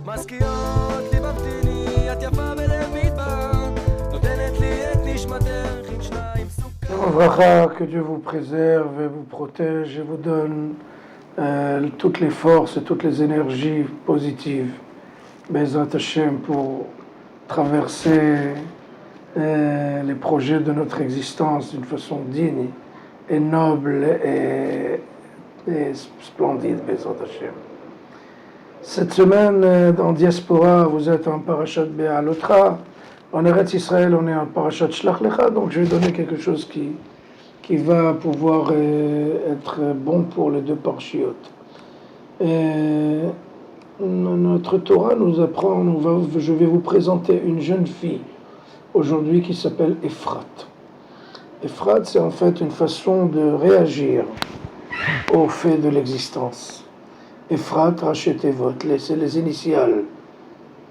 משכיעות ליבבתיני, את יפה בלב מדבר, נותנת לי את נשמתך עם שניים סוכר. Vracha, que Dieu vous préserve et vous protège et vous donne toutes les forces et toutes les énergies positives, Bezrat Hashem, pour traverser les projets de notre existence d'une façon digne et noble et splendide, Bezrat Hashem. Cette semaine, en diaspora, vous êtes en Parashat Be'alotra. En Eretz Israël, on est en Parashat Shlach Lecha, donc je vais donner quelque chose qui va pouvoir être bon pour les deux parshiot. Notre Torah nous apprend, je vais vous présenter une jeune fille aujourd'hui qui s'appelle Ephrat. Ephrat, c'est en fait une façon de réagir au fait de l'existence. Ephrat, Rachetevot, c'est les initiales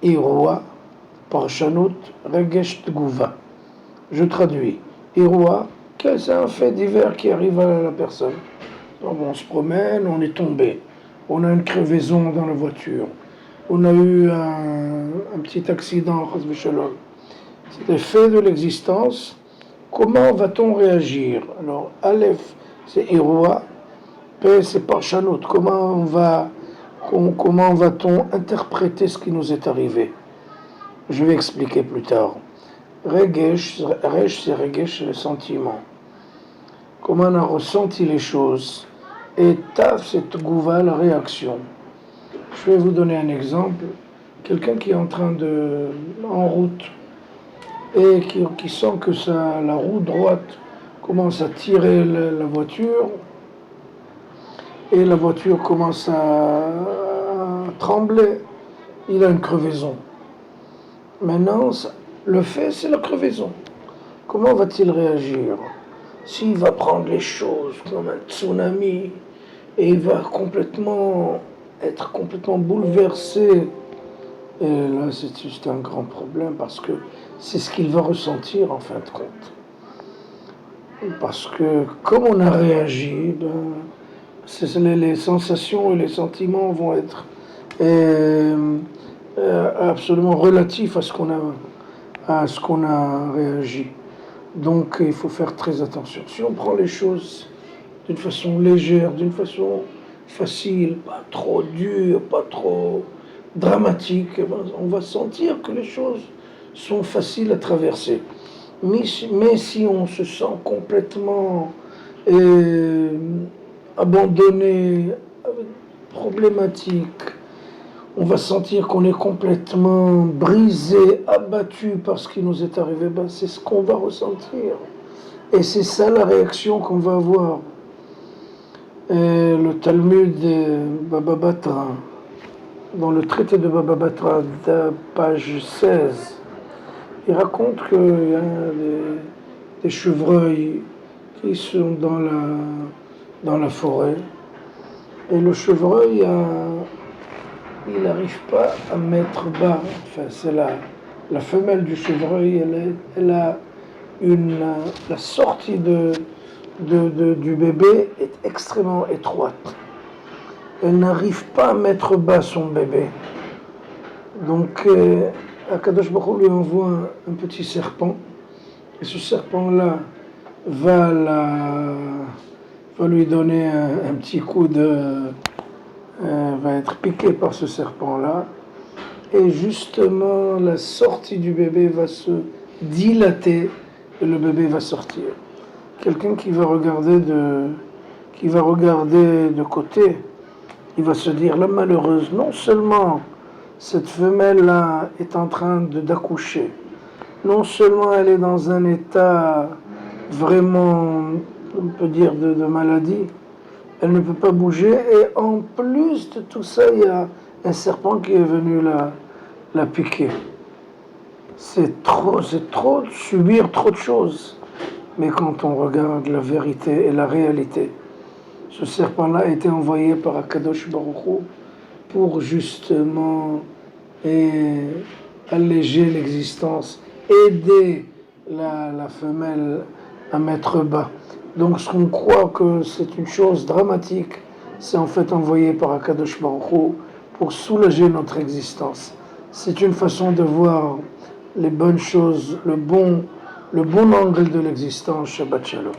Iroua, Parshanut, Regesh Tguva. Je traduis. Iroua, c'est un fait divers qui arrive à la personne. Donc on se promène, on est tombé. On a une crevaison dans la voiture. On a eu un petit accident, c'est des faits de l'existence. Comment va-t-on réagir? Alors, Aleph, c'est Iroua. P, c'est Parshanut. Comment va-t-on interpréter ce qui nous est arrivé? Je vais expliquer plus tard. Regesh, c'est Regesh, le sentiment. Comment on a ressenti les choses. Et Taf, c'est Tgouva, la réaction. Je vais vous donner un exemple. Quelqu'un qui est en route et qui sent que la roue droite commence à tirer la voiture et la voiture commence à trembler. Il a une crevaison. Maintenant, le fait, c'est la crevaison. Comment va-t-il réagir? S'il va prendre les choses comme un tsunami et il va être complètement bouleversé, et là, c'est juste un grand problème parce que c'est ce qu'il va ressentir en fin de compte. Parce que comme on a réagi, les sensations et les sentiments vont être absolument relatifs à ce qu'on a réagi. Donc il faut faire très attention. Si on prend les choses d'une façon légère, d'une façon facile, pas trop dure, pas trop dramatique, on va sentir que les choses sont faciles à traverser. Mais si on se sent complètement abandonné, problématique, on va sentir qu'on est complètement brisé, abattu par ce qui nous est arrivé, c'est ce qu'on va ressentir. Et c'est ça la réaction qu'on va avoir. Le Talmud de Baba Batra, dans le traité de Baba Batra, page 16, il raconte qu'il y a des chevreuils qui sont dans la forêt. Et le chevreuil il n'arrive pas à mettre bas. Enfin, c'est la femelle du chevreuil, elle a la sortie du bébé est extrêmement étroite. Elle n'arrive pas à mettre bas son bébé. Donc, Akadosh Baruch Hu lui envoie un petit serpent. Et ce serpent-là va lui donner un petit coup va être piqué par ce serpent-là, et justement la sortie du bébé va se dilater et le bébé va sortir. Quelqu'un qui va regarder de côté, il va se dire, la malheureuse, non seulement cette femelle-là est en train d'accoucher, non seulement elle est dans un état vraiment, on peut dire, de maladie, elle ne peut pas bouger, et en plus de tout ça, il y a un serpent qui est venu la piquer. C'est trop subir trop de choses. Mais quand on regarde la vérité et la réalité, ce serpent-là a été envoyé par Akadosh Baruch Hu pour justement alléger l'existence, aider la femelle à mettre bas. Donc ce qu'on croit que c'est une chose dramatique, c'est en fait envoyé par Akadosh Baruch Hu pour soulager notre existence. C'est une façon de voir les bonnes choses, le bon angle de l'existence. Shabbat Shalom.